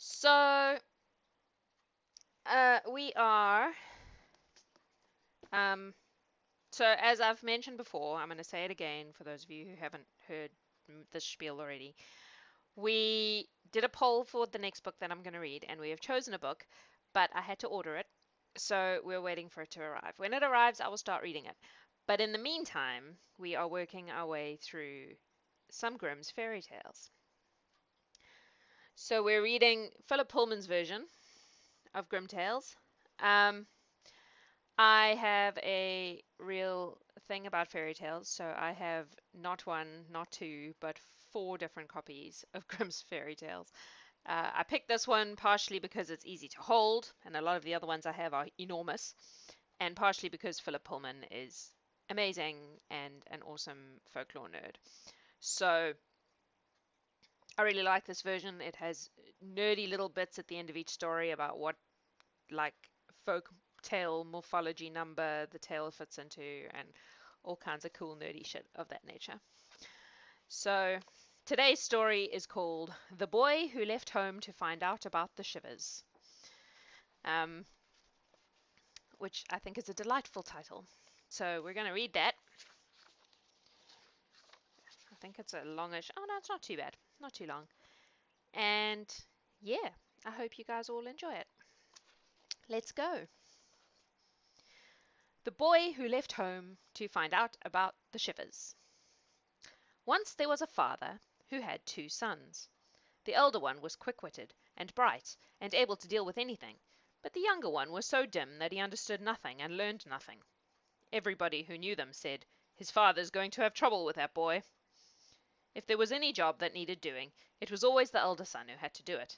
So, we are, um, so as I've mentioned before, I'm going to say it again for those of you who haven't heard this spiel already. We did a poll for the next book that I'm going to read, and we have chosen a book, but I had to order it, so we're waiting for it to arrive. When it arrives, I will start reading it. But in the meantime, we are working our way through some Grimm's fairy tales. So we're reading Philip Pullman's version of Grimm Tales. Um, I have a real thing about fairy tales, so I have not one, not two, but four different copies of Grimm's fairy tales. I picked this one partially because it's easy to hold, and a lot of the other ones I have are enormous, and partially because Philip Pullman is amazing and an awesome folklore nerd. So I really like this version. It has nerdy little bits at the end of each story about what like folk tale morphology number the tale fits into and all kinds of cool nerdy shit of that nature. So today's story is called The Boy Who Left Home to Find Out About the Shivers, um, which I think is a delightful title. So we're going to read that. I think it's a longish. Oh no, it's not too bad. Not too long. And yeah, I hope you guys all enjoy it. Let's go. The Boy Who Left Home to Find Out About the Shivers. Once there was a father who had two sons. The elder one was quick-witted and bright and able to deal with anything, but the younger one was so dim that he understood nothing and learned nothing. Everybody who knew them said, "His father's going to have trouble with that boy." If there was any job that needed doing, it was always the elder son who had to do it.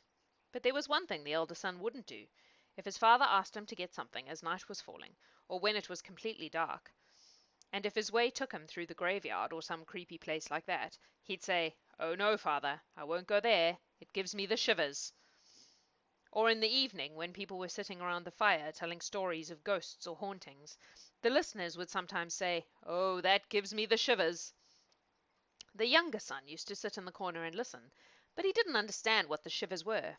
But there was one thing the elder son wouldn't do. If his father asked him to get something as night was falling, or when it was completely dark, and if his way took him through the graveyard or some creepy place like that, he'd say, "Oh no, father, I won't go there. It gives me the shivers." Or in the evening, when people were sitting around the fire telling stories of ghosts or hauntings, the listeners would sometimes say, "Oh, that gives me the shivers." The younger son used to sit in the corner and listen, but he didn't understand what the shivers were.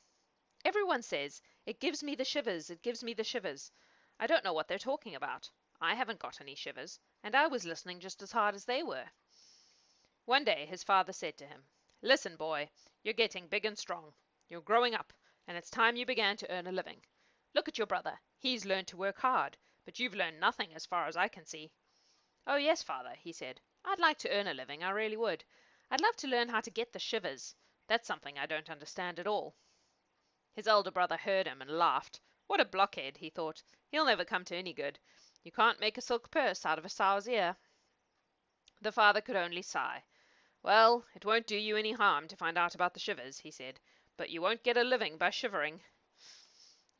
"Everyone says, 'It gives me the shivers, it gives me the shivers.' I don't know what they're talking about. I haven't got any shivers, and I was listening just as hard as they were." One day his father said to him, "Listen, boy, you're getting big and strong. You're growing up, and it's time you began to earn a living. Look at your brother. He's learned to work hard, but you've learned nothing as far as I can see." "Oh, yes, father," he said. "I'd like to earn a living, I really would. I'd love to learn how to get the shivers. That's something I don't understand at all." His elder brother heard him and laughed. What a blockhead, he thought. He'll never come to any good. You can't make a silk purse out of a sow's ear. The father could only sigh. "Well, it won't do you any harm to find out about the shivers," he said, "but you won't get a living by shivering."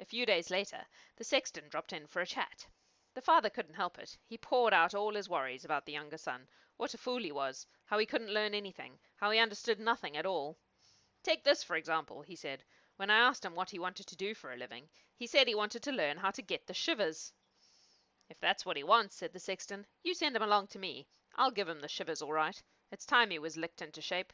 A few days later, the sexton dropped in for a chat. The father couldn't help it. He poured out all his worries about the younger son, what a fool he was, how he couldn't learn anything, how he understood nothing at all. "Take this, for example," he said. "When I asked him what he wanted to do for a living, he said he wanted to learn how to get the shivers." "If that's what he wants," said the sexton, "you send him along to me. I'll give him the shivers all right. It's time he was licked into shape."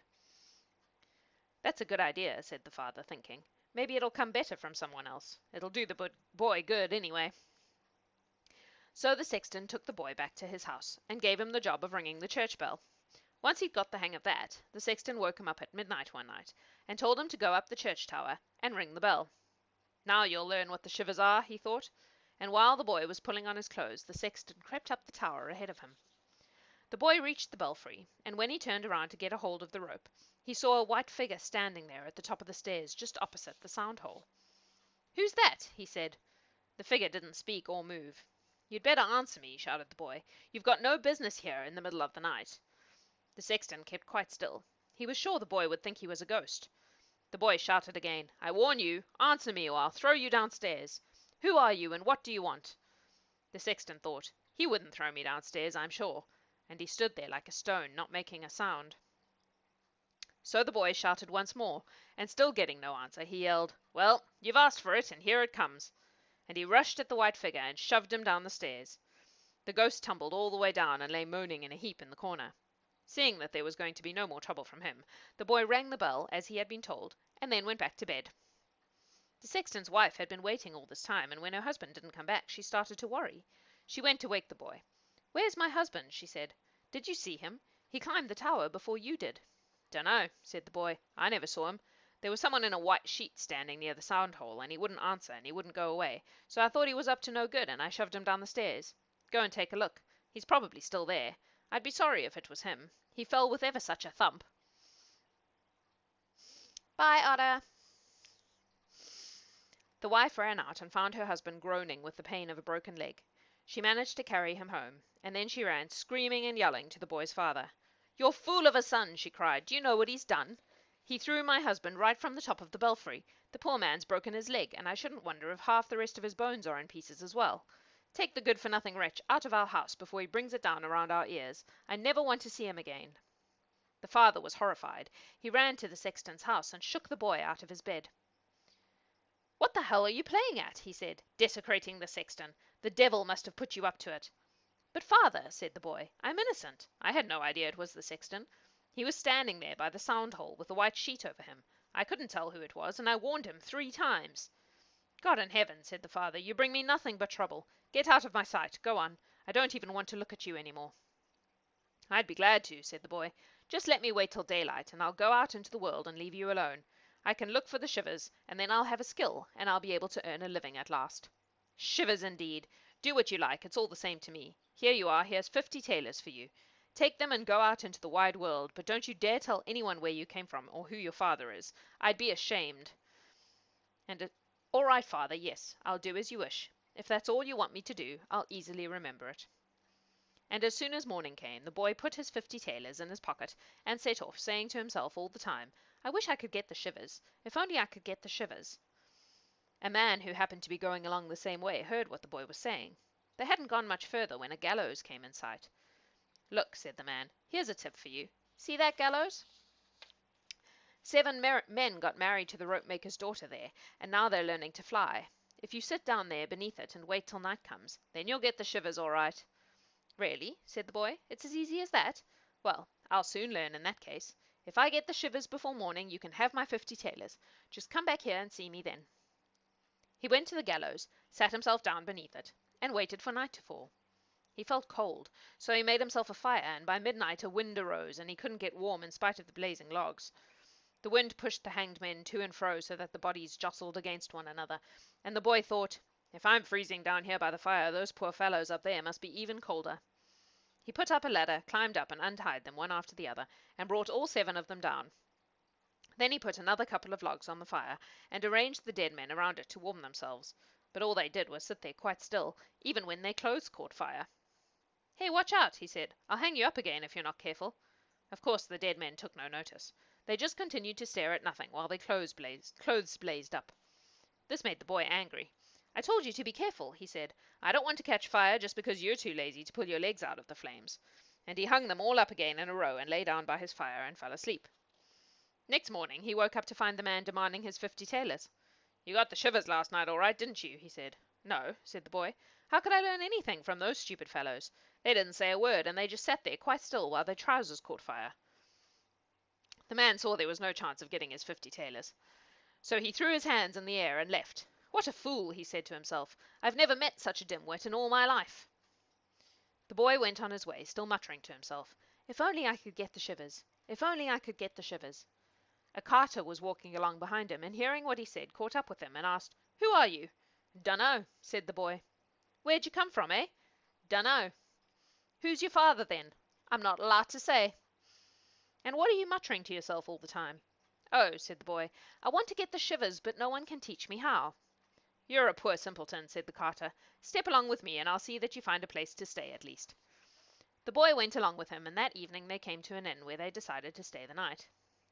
"That's a good idea," said the father, thinking. "Maybe it'll come better from someone else. It'll do the boy good, anyway." So the sexton took the boy back to his house, and gave him the job of ringing the church bell. Once he'd got the hang of that, the sexton woke him up at midnight one night, and told him to go up the church tower and ring the bell. "Now you'll learn what the shivers are," he thought, and while the boy was pulling on his clothes, the sexton crept up the tower ahead of him. The boy reached the belfry, and when he turned around to get a hold of the rope, he saw a white figure standing there at the top of the stairs just opposite the sound hole. "Who's that?" he said. The figure didn't speak or move. "You'd better answer me," shouted the boy. "You've got no business here in the middle of the night." The sexton kept quite still. He was sure the boy would think he was a ghost. The boy shouted again, "I warn you, answer me or I'll throw you downstairs. Who are you and what do you want?" The sexton thought, "He wouldn't throw me downstairs, I'm sure," and he stood there like a stone, not making a sound. So the boy shouted once more, and still getting no answer, he yelled, "Well, you've asked for it, and here it comes," and he rushed at the white figure and shoved him down the stairs. The ghost tumbled all the way down and lay moaning in a heap in the corner. Seeing that there was going to be no more trouble from him, the boy rang the bell as he had been told, and then went back to bed. The sexton's wife had been waiting all this time, and when her husband didn't come back, she started to worry. She went to wake the boy. "Where's my husband?" she said. "Did you see him? He climbed the tower before you did." "Dunno," said the boy. "I never saw him. There was someone in a white sheet standing near the sound hole, and he wouldn't answer, and he wouldn't go away, so I thought he was up to no good, and I shoved him down the stairs. Go and take a look. He's probably still there. I'd be sorry if it was him. He fell with ever such a thump." Bye, Otter. The wife ran out and found her husband groaning with the pain of a broken leg. She managed to carry him home, and then she ran, screaming and yelling, to the boy's father. "Your fool of a son!" she cried. "Do you know what he's done? He threw my husband right from the top of the belfry. The poor man's broken his leg, and I shouldn't wonder if half the rest of his bones are in pieces as well. Take the good-for-nothing wretch out of our house before he brings it down around our ears. I never want to see him again." The father was horrified. He ran to the sexton's house and shook the boy out of his bed. "What the hell are you playing at?" he said. "Desecrating the sexton. The devil must have put you up to it." "But, father," said the boy, "I'm innocent. I had no idea it was the sexton. He was standing there by the sound hole with the white sheet over him. I couldn't tell who it was, and I warned him 3 times. "God in heaven," said the father, "you bring me nothing but trouble. Get out of my sight. Go on. I don't even want to look at you any more." "I'd be glad to," said the boy. "Just let me wait till daylight, and I'll go out into the world and leave you alone. I can look for the Shivers, and then I'll have a skill, and I'll be able to earn a living at last." "Shivers, indeed! Do what you like, it's all the same to me. Here you are, here's 50 tailors for you. Take them and go out into the wide world, but don't you dare tell anyone where you came from or who your father is. I'd be ashamed." "All right, father, yes, I'll do as you wish. If that's all you want me to do, I'll easily remember it." And as soon as morning came, the boy put his 50 tailors in his pocket and set off, saying to himself all the time, "I wish I could get the Shivers. If only I could get the Shivers." A man who happened to be going along the same way heard what the boy was saying. They hadn't gone much further when a gallows came in sight. "Look," said the man, "here's a tip for you. See that gallows? 7 men got married to the rope-maker's daughter there, and now they're learning to fly. If you sit down there beneath it and wait till night comes, then you'll get the Shivers all right." "Really?" said the boy. "It's as easy as that? Well, I'll soon learn in that case. If I get the Shivers before morning, you can have my 50 tailors. Just come back here and see me then." He went to the gallows, sat himself down beneath it, and waited for night to fall. He felt cold, so he made himself a fire, and by midnight a wind arose, and he couldn't get warm in spite of the blazing logs. The wind pushed the hanged men to and fro so that the bodies jostled against one another, and the boy thought, "If I'm freezing down here by the fire, those poor fellows up there must be even colder." He put up a ladder, climbed up and untied them one after the other, and brought all 7 of them down. Then he put another couple of logs on the fire, and arranged the dead men around it to warm themselves. But all they did was sit there quite still, even when their clothes caught fire. "Hey, watch out," he said. "I'll hang you up again if you're not careful." Of course the dead men took no notice. They just continued to stare at nothing while their clothes blazed up. This made the boy angry. "I told you to be careful," he said. "I don't want to catch fire just because you're too lazy to pull your legs out of the flames." And he hung them all up again in a row and lay down by his fire and fell asleep. Next morning he woke up to find the man demanding his 50 tailors. "You got the Shivers last night all right, didn't you?" he said. "No," said the boy. "How could I learn anything from those stupid fellows? They didn't say a word, and they just sat there quite still while their trousers caught fire." The man saw there was no chance of getting his 50 tailors. So he threw his hands in the air and left. "What a fool," he said to himself. "I've never met such a dimwit in all my life." The boy went on his way, still muttering to himself, "If only I could get the Shivers. If only I could get the Shivers." A carter was walking along behind him, and hearing what he said, caught up with him and asked, "Who are you?" "Dunno," said the boy. "Where'd you come from, eh?" "Dunno." "Who's your father, then?" "I'm not allowed to say." "And what are you muttering to yourself all the time?" "Oh," said the boy, "I want to get the Shivers, but no one can teach me how." "You're a poor simpleton," said the carter. "Step along with me, and I'll see that you find a place to stay at least." The boy went along with him, and that evening they came to an inn where they decided to stay the night.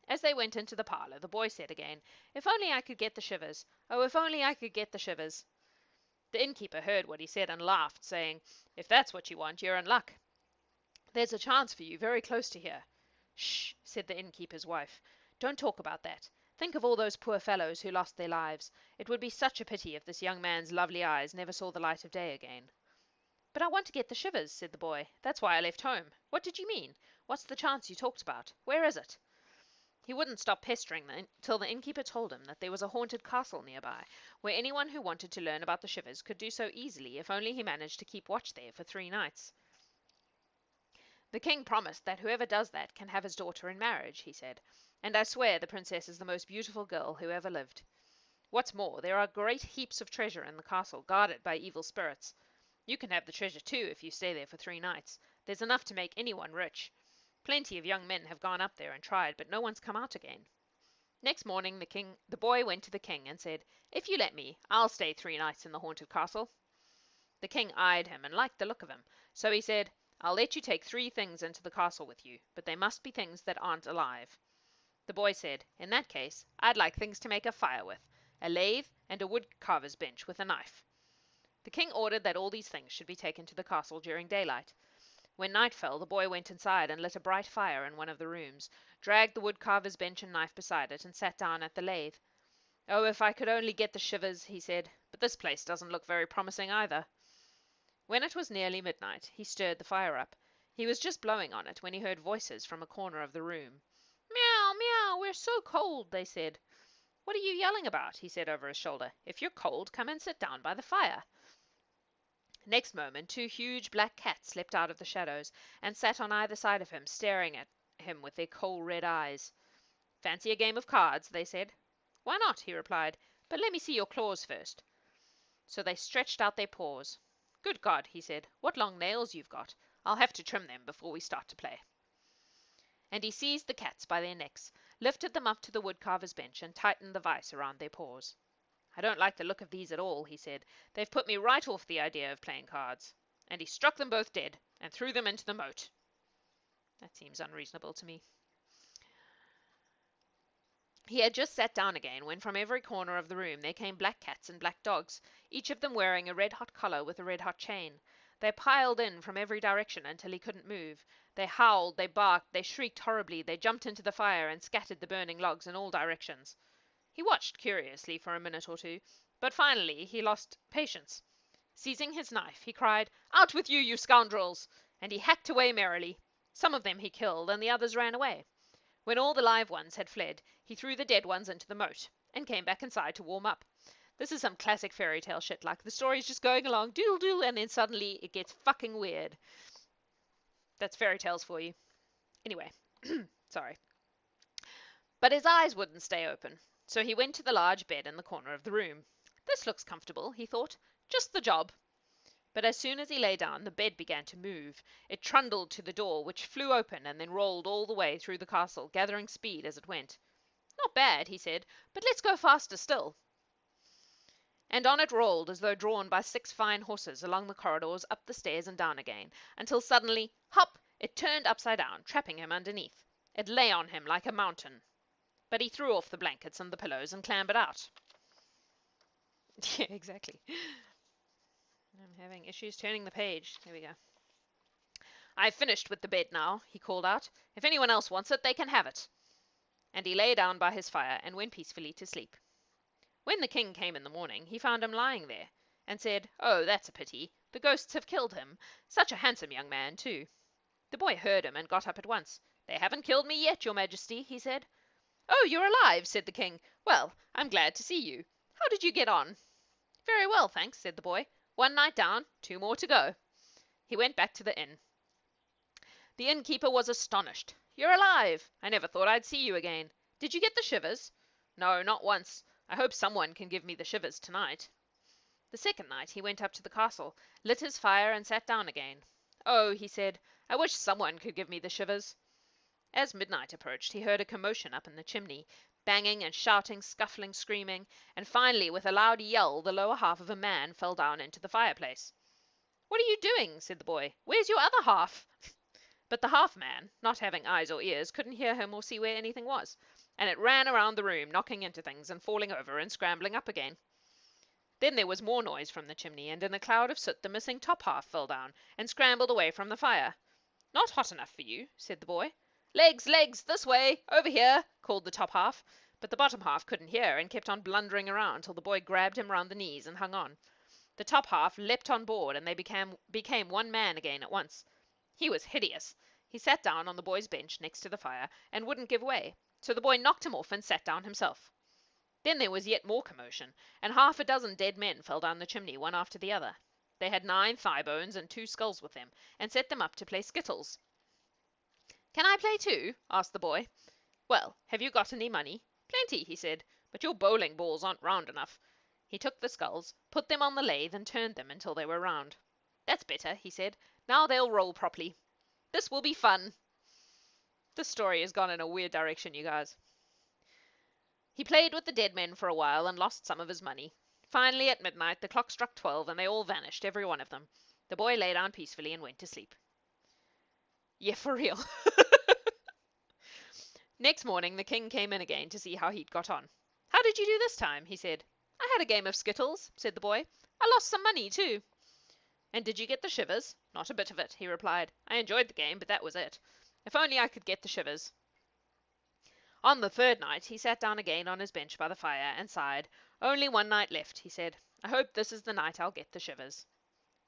As they went into the parlour, the boy said again, "If only I could get the Shivers. Oh, if only I could get the Shivers." The innkeeper heard what he said and laughed, saying, "If that's what you want, you're in luck. There's a chance for you very close to here." "Shh," said the innkeeper's wife. "Don't talk about that. Think of all those poor fellows who lost their lives. It would be such a pity if this young man's lovely eyes never saw the light of day again." "But I want to get the Shivers," said the boy. "That's why I left home. What did you mean? What's the chance you talked about? Where is it?" He wouldn't stop pestering till the innkeeper told him that there was a haunted castle nearby, where anyone who wanted to learn about the Shivers could do so easily if only he managed to keep watch there for 3 nights. The king promised that whoever does that can have his daughter in marriage, he said, and I swear the princess is the most beautiful girl who ever lived. What's more, there are great heaps of treasure in the castle, guarded by evil spirits. You can have the treasure too if you stay there for 3 nights. There's enough to make anyone rich. Plenty of young men have gone up there and tried, but no one's come out again. Next morning the boy went to the king and said, "If you let me, I'll stay 3 nights in the haunted castle." The king eyed him and liked the look of him, so he said, "I'll let you take 3 things into the castle with you, but they must be things that aren't alive." The boy said, "In that case, I'd like things to make a fire with, a lathe, and a wood carver's bench with a knife." The king ordered that all these things should be taken to the castle during daylight. When night fell, the boy went inside and lit a bright fire in one of the rooms, dragged the wood carver's bench and knife beside it, and sat down at the lathe. "Oh, if I could only get the Shivers," he said, "but this place doesn't look very promising either." When it was nearly midnight, he stirred the fire up. He was just blowing on it when he heard voices from a corner of the room. "Meow, meow, we're so cold," they said. "What are you yelling about?" he said over his shoulder. "If you're cold, come and sit down by the fire." Next moment 2 huge black cats leapt out of the shadows, and sat on either side of him, staring at him with their coal red eyes. "Fancy a game of cards?" they said. "Why not?" he replied. "But let me see your claws first." So they stretched out their paws. "Good God," he said, "what long nails you've got. I'll have to trim them before we start to play." And he seized the cats by their necks, lifted them up to the woodcarver's bench, and tightened the vice around their paws. "I don't like the look of these at all," he said. "They've put me right off the idea of playing cards." And he struck them both dead, and threw them into the moat. That seems unreasonable to me. He had just sat down again when from every corner of the room there came black cats and black dogs, each of them wearing a red-hot collar with a red-hot chain. They piled in from every direction until he couldn't move. They howled, they barked, they shrieked horribly, they jumped into the fire and scattered the burning logs in all directions. He watched curiously for a minute or two, but finally he lost patience. Seizing his knife, he cried, "Out with you, you scoundrels!" and he hacked away merrily. Some of them he killed, and the others ran away. When all the live ones had fled, he threw the dead ones into the moat, and came back inside to warm up. This is some classic fairy tale shit, like the story's just going along, doodle-doo, and then suddenly it gets fucking weird. That's fairy tales for you. Anyway, sorry. But his eyes wouldn't stay open, so he went to the large bed in the corner of the room. "This looks comfortable," he thought. "Just the job." But as soon as he lay down, the bed began to move. It trundled to the door, which flew open and then rolled all the way through the castle, gathering speed as it went. "Not bad," he said, "but let's go faster still." And on it rolled as though drawn by 6 fine horses, along the corridors, up the stairs, and down again, until suddenly, hop, it turned upside down, trapping him underneath. It lay on him like a mountain. But he threw off the blankets and the pillows and clambered out. Yeah, exactly. I'm having issues turning the page. There we go. "I've finished with the bed now," he called out. "If anyone else wants it, they can have it." And he lay down by his fire and went peacefully to sleep. When the king came in the morning, he found him lying there, and said, "Oh, that's a pity. The ghosts have killed him. Such a handsome young man, too." The boy heard him and got up at once. "They haven't killed me yet, your majesty," he said. "Oh, you're alive," said the king. "Well, I'm glad to see you. How did you get on?" "Very well, thanks," said the boy. "1 night down, 2 more to go." He went back to the inn. The innkeeper was astonished. "You're alive! I never thought I'd see you again. Did you get the Shivers?" "No, not once. I hope someone can give me the Shivers tonight." The second night he went up to the castle, lit his fire, and sat down again. "Oh," he said, "I wish someone could give me the Shivers." As midnight approached, he heard a commotion up in the chimney, banging and shouting, scuffling, screaming, and finally, with a loud yell, the lower half of a man fell down into the fireplace. "What are you doing?" said the boy. "Where's your other half?" But the half-man, not having eyes or ears, couldn't hear him or see where anything was, and it ran around the room, knocking into things and falling over and scrambling up again. Then there was more noise from the chimney, and in a cloud of soot the missing top half fell down and scrambled away from the fire. "Not hot enough for you," said the boy. "Legs, legs, this way, over here," called the top half, but the bottom half couldn't hear and kept on blundering around till the boy grabbed him round the knees and hung on. The top half leapt on board, and they became one man again at once. He was hideous. He sat down on the boy's bench next to the fire and wouldn't give way. So the boy knocked him off and sat down himself. Then there was yet more commotion, and half a dozen dead men fell down the chimney, one after the other. They had 9 thigh bones and 2 skulls with them, and set them up to play skittles. "Can I play too?" asked the boy. "Well, have you got any money?" "Plenty," he said, "but your bowling balls aren't round enough." He took the skulls, put them on the lathe, and turned them until they were round. "That's better," he said. "Now they'll roll properly. This will be fun." This story has gone in a weird direction, you guys. He played with the dead men for a while and lost some of his money. Finally, at midnight, the clock struck 12 and they all vanished, every one of them. The boy lay down peacefully and went to sleep. Yeah, for real. Next morning, the king came in again to see how he'd got on. "How did you do this time?" he said. "I had a game of skittles," said the boy. "I lost some money, too." "And did you get the shivers?" "Not a bit of it," he replied. "I enjoyed the game, but that was it. If only I could get the shivers." On the third night, he sat down again on his bench by the fire and sighed. "Only one night left," he said. "I hope this is the night I'll get the shivers."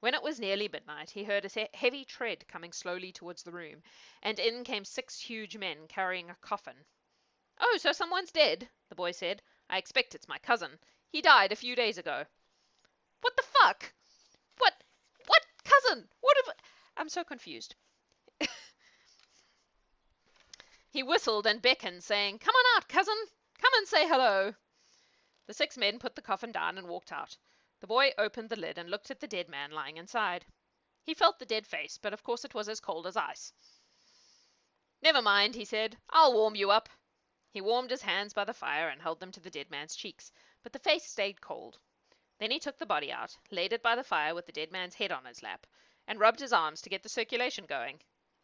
When it was nearly midnight, he heard a heavy tread coming slowly towards the room, and in came 6 huge men carrying a coffin. "Oh, so someone's dead," the boy said. "I expect it's my cousin. He died a few days ago." "What the fuck? What cousin? What have... I'm so confused." He whistled and beckoned, saying, "Come on out, cousin. Come and say hello." The 6 men put the coffin down and walked out. The boy opened the lid and looked at the dead man lying inside. He felt the dead face, but of course it was as cold as ice. "Never mind," he said. "I'll warm you up." He warmed his hands by the fire and held them to the dead man's cheeks, but the face stayed cold. Then he took the body out, laid it by the fire with the dead man's head on his lap, and rubbed his arms to get the circulation going.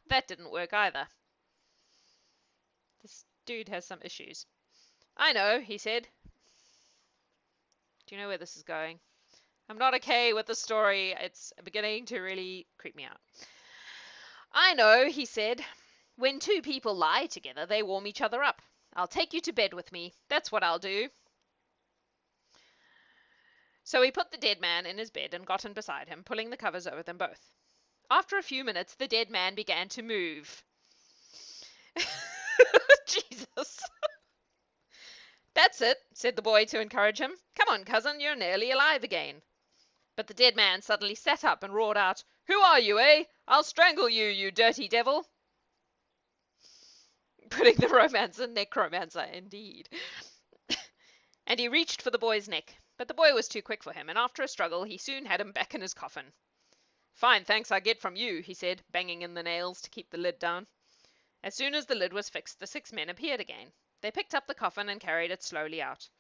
That didn't work either. This dude has some issues. "I know," he said. Do you know where this is going? I'm not okay with the story. It's beginning to really creep me out. "I know," he said. "When 2 people lie together, they warm each other up. I'll take you to bed with me. That's what I'll do." So he put the dead man in his bed and got in beside him, pulling the covers over them both. After a few minutes, the dead man began to move. Jesus. "That's it," said the boy to encourage him. "Come on, cousin, you're nearly alive again." But the dead man suddenly sat up and roared out, "Who are you, eh? I'll strangle you, you dirty devil." Putting the romance in necromancer, indeed. And he reached for the boy's neck, but the boy was too quick for him, and after a struggle he soon had him back in his coffin. "Fine thanks I get from you," he said, banging in the nails to keep the lid down. As soon as the lid was fixed, the 6 men appeared again. They picked up the coffin and carried it slowly out.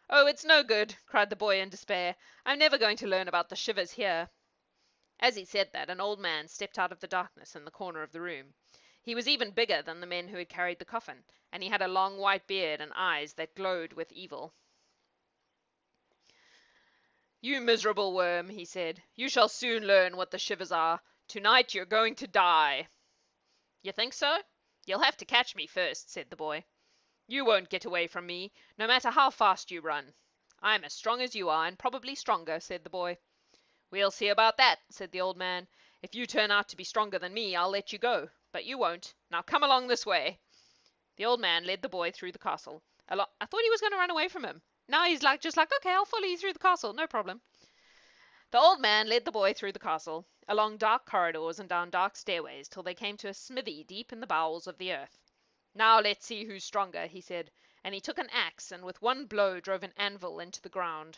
"Oh, it's no good," cried the boy in despair. "I'm never going to learn about the shivers here." As he said that, an old man stepped out of the darkness in the corner of the room. He was even bigger than the men who had carried the coffin, and he had a long white beard and eyes that glowed with evil. "You miserable worm," he said, "you shall soon learn what the shivers are. Tonight you're going to die." "You think so? You'll have to catch me first," said the boy. "You won't get away from me, no matter how fast you run." "I'm as strong as you are, and probably stronger," said the boy. "We'll see about that," said the old man. "If you turn out to be stronger than me, I'll let you go, but you won't. Now come along this way." The old man led the boy through the castle. I thought he was going to run away from him. Now he's just like, "Okay, I'll follow you through the castle, no problem." The old man led the boy through the castle, along dark corridors and down dark stairways, till they came to a smithy deep in the bowels of the earth. "Now let's see who's stronger," he said, and he took an axe and with one blow drove an anvil into the ground.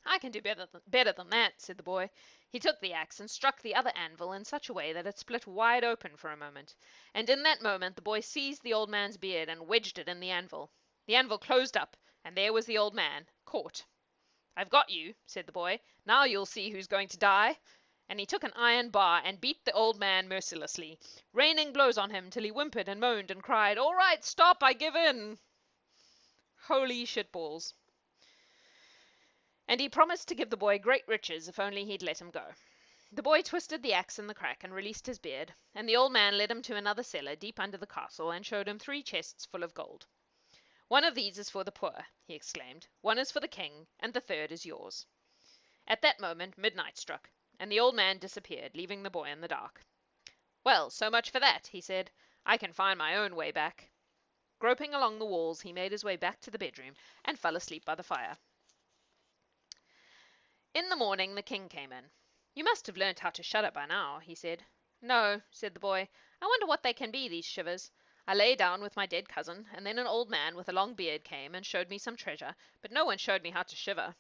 "I can do better than that," said the boy. He took the axe and struck the other anvil in such a way that it split wide open for a moment, and in that moment the boy seized the old man's beard and wedged it in the anvil. The anvil closed up, and there was the old man, caught. "I've got you," said the boy. "Now you'll see who's going to die." And he took an iron bar and beat the old man mercilessly, raining blows on him till he whimpered and moaned and cried, "All right, stop, I give in." Holy shitballs. And he promised to give the boy great riches if only he'd let him go. The boy twisted the axe in the crack and released his beard, and the old man led him to another cellar deep under the castle and showed him 3 chests full of gold. "One of these is for the poor," he exclaimed. "One is for the king, and the third is yours." At that moment midnight struck, and the old man disappeared, leaving the boy in the dark. "Well, so much for that," he said. "I can find my own way back." Groping along the walls, he made his way back to the bedroom and fell asleep by the fire. In the morning the king came in. "You must have learnt how to shudder by now," he said. "No," said the boy. "I wonder what they can be, these shivers. I lay down with my dead cousin, and then an old man with a long beard came and showed me some treasure, but no one showed me how to shiver.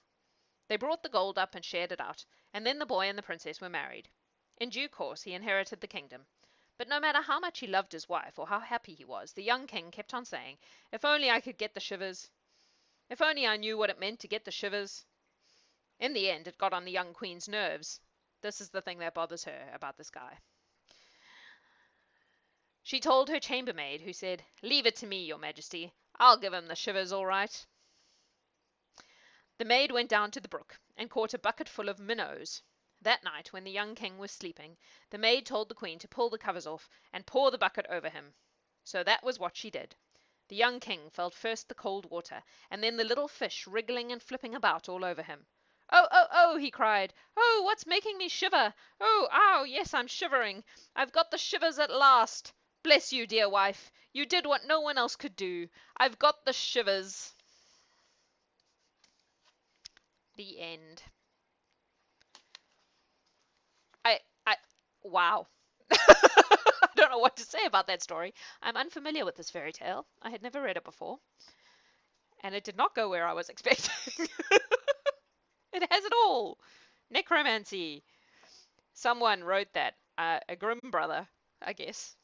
They brought the gold up and shared it out, and then the boy and the princess were married. In due course he inherited the kingdom. But no matter how much he loved his wife or how happy he was, the young king kept on saying, 'If only I could get the shivers. If only I knew what it meant to get the shivers.' In the end, it got on the young queen's nerves. This is the thing that bothers her about this guy. She told her chambermaid, who said, 'Leave it to me, your majesty. I'll give him the shivers all right.' The maid went down to the brook and caught a bucket full of minnows. That night, when the young king was sleeping, the maid told the queen to pull the covers off and pour the bucket over him. So that was what she did. The young king felt first the cold water, and then the little fish wriggling and flipping about all over him. 'Oh, oh, oh!' he cried. 'Oh, what's making me shiver? Oh, ow, yes, I'm shivering. I've got the shivers at last. Bless you, dear wife. You did what no one else could do. I've got the shivers.'" The end. I, I, wow. I don't know what to say about that story. I'm unfamiliar with this fairy tale. I had never read it before, and it did not go where I was expecting. It has it all. Necromancy. Someone wrote that. A Grimm brother, I guess.